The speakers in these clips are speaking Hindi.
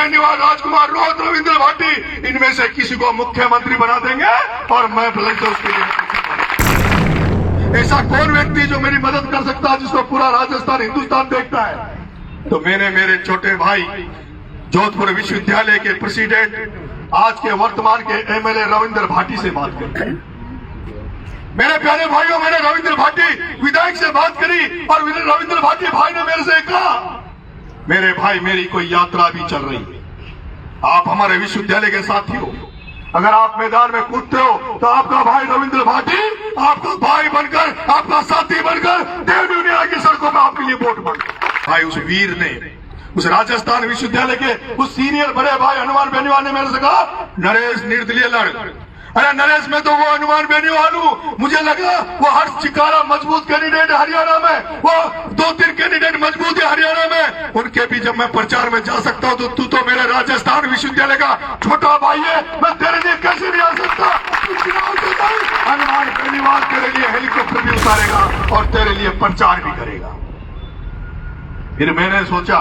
बेनीवाल, राजकुमार रोहत, रविंद्र भाटी, इनमें से किसी को मुख्यमंत्री बना देंगे और मैं फिर से उसके लिए ऐसा कौन व्यक्ति जो मेरी मदद कर सकता है, जिसको पूरा राजस्थान हिंदुस्तान देखता है? तो मैंने मेरे छोटे भाई जोधपुर विश्वविद्यालय के प्रेसिडेंट, आज के वर्तमान के एमएलए रविंद्र भाटी से बात करी। मेरे प्यारे भाइयों, मैंने रविंद्र भाटी विधायक से बात करी और रविंद्र भाटी भाई ने मेरे से कहा, मेरे भाई मेरी कोई यात्रा भी चल रही है, आप हमारे विश्वविद्यालय के साथी हो, अगर आप मैदान में कूदते हो तो आपका भाई रविंद्र भाटी आपका भाई बनकर, आपका साथी बनकर देव दुनिया की सड़कों में आपके लिए वोट मांगे। भाई उस वीर ने, उस राजस्थान विश्वविद्यालय के उस सीनियर बड़े भाई हनुमान बेनीवाल ने मेरे से कहा, नरेश निर्दलीय लड़। अरे नरेश, मैं तो वो हनुमान बेनीवाल हूँ, मुझे लगा वो हर्ष चिकारा मजबूत कैंडिडेट हरियाणा में, वो 2-3 कैंडिडेट मजबूत है हरियाणा में, उनके भी जब मैं प्रचार में जा सकता हूँ तो तू तो मेरे राजस्थान विश्वविद्यालय का छोटा भाई है, मैं तेरे लिए कैसे नहीं आ सकता? हनुमान बेनीवाल तेरे लिए हेलीकॉप्टर भी उतारेगा और तेरे लिए प्रचार भी करेगा। फिर मैंने सोचा,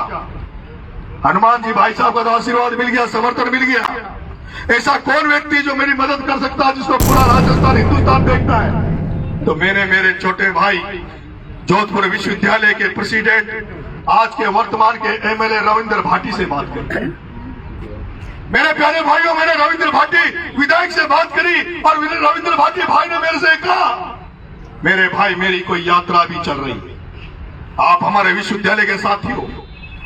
हनुमान जी भाई साहब का तो आशीर्वाद मिल गया, समर्थन मिल गया, ऐसा कौन व्यक्ति जो मेरी मदद कर सकता है, जिसको पूरा राजस्थान हिंदुस्तान देखता है? तो मैंने मेरे छोटे भाई जोधपुर विश्वविद्यालय के प्रेसिडेंट, आज के वर्तमान के एमएलए रविंद्र भाटी से बात करी। मेरे प्यारे भाइयों, मैंने रविंद्र भाटी विधायक से बात करी और रविंद्र भाटी भाई ने मेरे से कहा, मेरे भाई मेरी कोई यात्रा भी चल रही है, आप हमारे विश्वविद्यालय के साथी हो,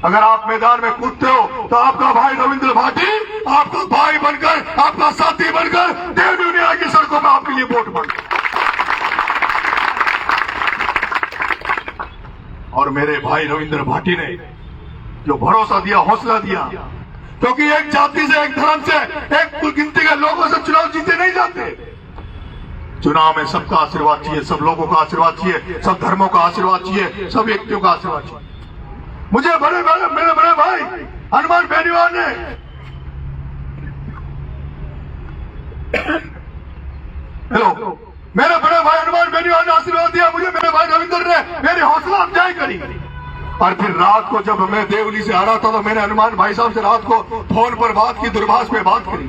अगर आप मैदान में कूदते हो तो आपका भाई रविंद्र भाटी आपका भाई बनकर, आपका साथी बनकर देव दुनिया की सड़कों में आपके लिए वोट मांगे। और मेरे भाई रविंद्र भाटी ने जो भरोसा दिया, हौसला दिया, क्योंकि एक जाति से, एक धर्म से, एक कुल गिनती के लोगों से चुनाव जीते नहीं जाते। चुनाव में सबका आशीर्वाद चाहिए, सब लोगों का आशीर्वाद चाहिए, सब धर्मों का आशीर्वाद चाहिए, सब व्यक्तियों का आशीर्वाद चाहिए। मुझे मेरे बड़े भाई हनुमान बेनीवाल ने मेरे बड़े भाई हनुमान बेनीवाल ने आशीर्वाद दिया मुझे, मेरे भाई रविंद्र ने मेरी हौसला अफजाई करी। और फिर रात को जब मैं देवली से आ रहा था तो मैंने हनुमान भाई साहब से रात को फोन पर बात की, दूरभाष पे बात करी,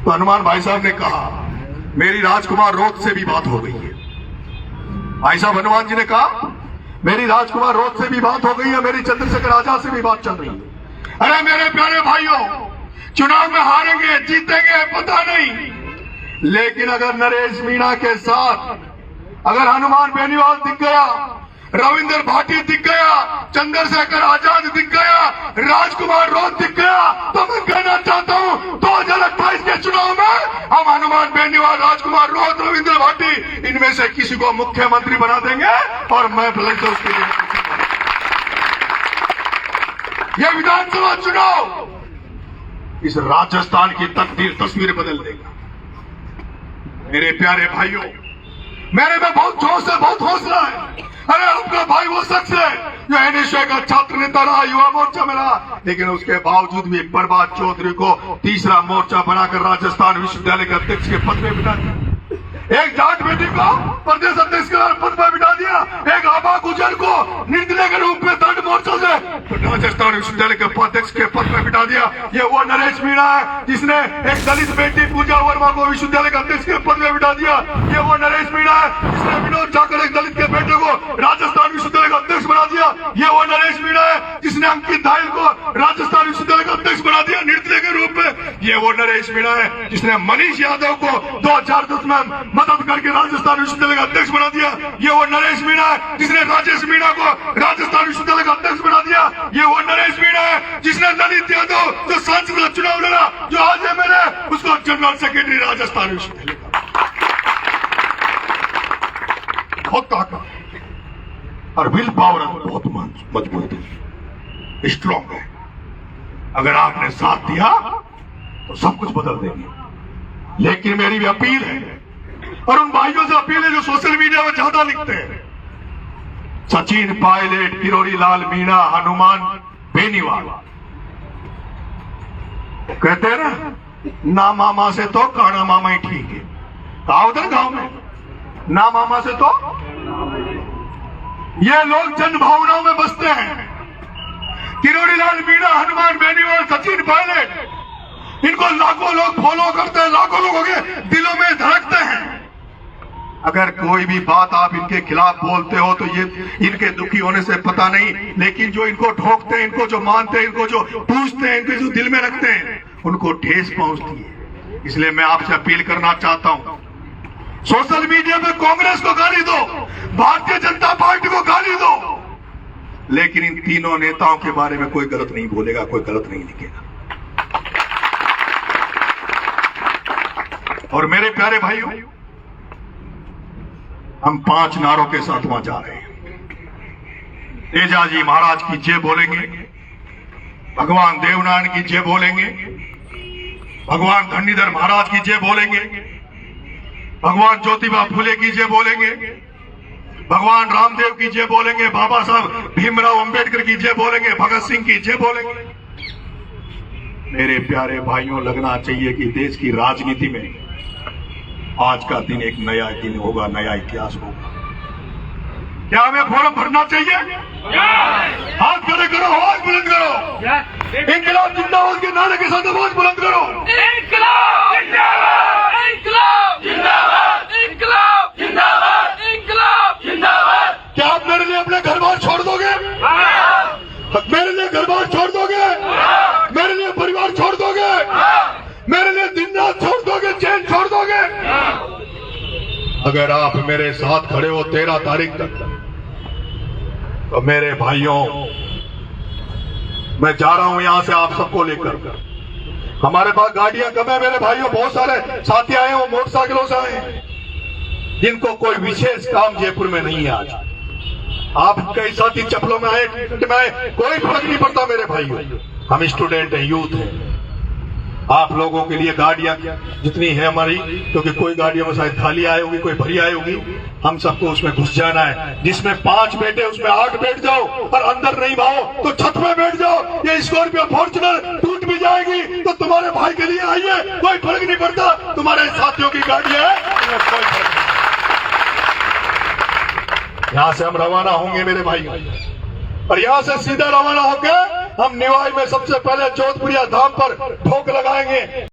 तो हनुमान भाई साहब ने कहा, मेरी राजकुमार रोहत से भी बात हो गई है। भाई साहब हनुमान जी ने कहा, मेरी राजकुमार रोहत से भी बात हो गई है, मेरी चंद्रशेखर आजाद से भी बात चल रही है। अरे मेरे प्यारे भाइयों, चुनाव में हारेंगे जीतेंगे पता नहीं, लेकिन अगर नरेश मीणा के साथ अगर हनुमान बेनीवाल दिख गया, रविंद्र भाटी दिख गया, चंद्रशेखर आजाद दिख गया, राजकुमार रोहत दिख गया, तो मैं कहना चाहता हूं 2028 के चुनाव में हम हनुमान बेनीवाल, राजकुमार रोहत, रविंद्र भाटी, इनमें से किसी को मुख्यमंत्री बना देंगे और मैं फिर से उसके लिए यह विधानसभा चुनाव इस राजस्थान की तस्वीर बदल देगा। मेरे प्यारे भाइयों, मेरे में बहुत जोश है, बहुत हौसला है। अरे आपका भाई वो शख्स है जो एनएसए का छात्र नेता रहा, युवा मोर्चा में रहा, लेकिन उसके बावजूद भी प्रभात चौधरी को तीसरा मोर्चा बनाकर राजस्थान विश्वविद्यालय के अध्यक्ष के पद में बिठा दिया, एक जाट बेटी को प्रदेश अध्यक्ष के पद पर बिठा दिया, एक आबा गुजर को निर्दलीय के रूप में 3rd मोर्चा से राजस्थान विश्वविद्यालय के उपाध्यक्ष के पद पर बिठा दिया। ये वो नरेश मीणा है जिसने एक दलित बेटी पूजा वर्मा को विश्वविद्यालय के अध्यक्ष के पद में बिठा दिया। ये वो नरेश मीणा है जिसने विनोद जाकर एक दलित के बेटे को राजस्थान विश्वविद्यालय का अध्यक्ष बना दिया। ये वो नरेश मीणा है जिसने अंकित धाइल को राजस्थान विश्वविद्यालय का अध्यक्ष बना दिया निर्दलीय के रूप में। ये वो नरेश मीणा है जिसने मनीष यादव को 2010 में मदद करके राजस्थान विश्वविद्यालय का अध्यक्ष बना दिया। ये वो नरेश मीणा है जिसने राजेश मीणा को राजस्थान विश्वविद्यालय का अध्यक्ष बना दिया। ये वो नरेश मीणा है जिसने ललित यादव जो सांसद का चुनाव लड़ा, जो आज है मेरे, उसको जनरल सेक्रेटरी राजस्थान विश्वविद्यालय का। बहुत ताकत और विल पावर बहुत मजबूत है, स्ट्रॉन्ग है। अगर आपने साथ दिया तो सब कुछ बदल देंगे। लेकिन मेरी भी अपील है और उन भाइयों से अपील है जो सोशल मीडिया में ज्यादा लिखते हैं, सचिन पायलट, किरोड़ी लाल मीणा, हनुमान बेनीवाल, कहते हैं ना मामा से तो काना मामा ही ठीक है। कहा उधर गांव में ना मामा से तो, ये लोग जन भावनाओं में बसते हैं। किरोड़ीलाल मीणा, हनुमान बेनीवाल, सचिन पायलट, इनको लाखों लोग फॉलो करते हैं, लाखों लोगों के दिलों में धड़कते हैं। अगर कोई भी बात आप इनके खिलाफ बोलते हो तो ये इनके दुखी होने से पता नहीं, लेकिन जो इनको ठोकते हैं, इनको जो मानते हैं, इनको जो पूछते हैं, इनको जो दिल में रखते हैं, उनको ठेस पहुंचती है। इसलिए मैं आपसे अपील करना चाहता हूं, सोशल मीडिया पे कांग्रेस को गाली दो, भारतीय जनता पार्टी को गाली दो, लेकिन इन तीनों नेताओं के बारे में कोई गलत नहीं बोलेगा, कोई गलत नहीं लिखेगा। और मेरे प्यारे भाइयों, हम 5 नारों के साथ वहां जा रहे हैं। तेजाजी महाराज की जय बोलेंगे, भगवान देवनारायण की जय बोलेंगे, भगवान धन्नीधर महाराज की जय बोलेंगे, भगवान ज्योतिबा फुले की जय बोलेंगे, भगवान रामदेव की जय बोलेंगे, बाबा साहब भीमराव अंबेडकर की जय बोलेंगे, भगत सिंह की जय बोलेंगे। मेरे प्यारे भाइयों, लगना चाहिए कि देश की राजनीति में आज का दिन एक नया दिन होगा, नया इतिहास होगा। क्या हमें फॉर्म भरना चाहिए? हाथ खड़े करो, आवाज बुलंद करो, इंकलाब जिंदाबाद के नारे के साथ आवाज बुलंद करो। इंकलाब जिंदाबाद, इंकलाब जिंदाबाद, इंकलाब जिंदाबाद, इंकलाब जिंदाबाद। क्या आप मेरे लिए अपने घर बार छोड़ दोगे? मेरे लिए घर बार छोड़ दोगे? मेरे लिए परिवार छोड़ दोगे? मेरे लिए दिन रात छोड़ दोगे, चैन छोड़ दोगे? अगर आप मेरे साथ खड़े हो 13 तारीख तक, तो मेरे भाइयों, मैं जा रहा हूं यहां से आप सबको लेकर। हमारे पास गाड़ियां कम है मेरे भाइयों, बहुत सारे साथी आए हैं, वो मोटरसाइकिलों से आए हैं, जिनको कोई विशेष काम जयपुर में नहीं है। आज आप कई साथी चप्पलों में आए, कोई फर्क नहीं पड़ता मेरे भाइयों। हम स्टूडेंट हैं, यूथ हैं। आप लोगों के लिए गाड़ियां जितनी है हमारी, क्योंकि कोई गाड़ियों में शायद खाली आई होगी, कोई भरी आई होगी, हम सबको उसमें घुस जाना है। जिसमें 5 बैठे उसमें 8 बैठ जाओ, और अंदर नहीं भाओ तो छत में बैठ जाओ। ये स्कॉर्पियो फॉर्च्यूनर टूट भी जाएगी तो तुम्हारे भाई के लिए आइए, कोई फर्क नहीं पड़ता। तुम्हारे साथियों की गाड़ी है, कोई फर्क नहीं। यहां से हम रवाना होंगे मेरे भाई, और यहां से सीधा रवाना होकर हम निवाई में सबसे पहले जोधपुरिया धाम पर ठोक लगाएंगे।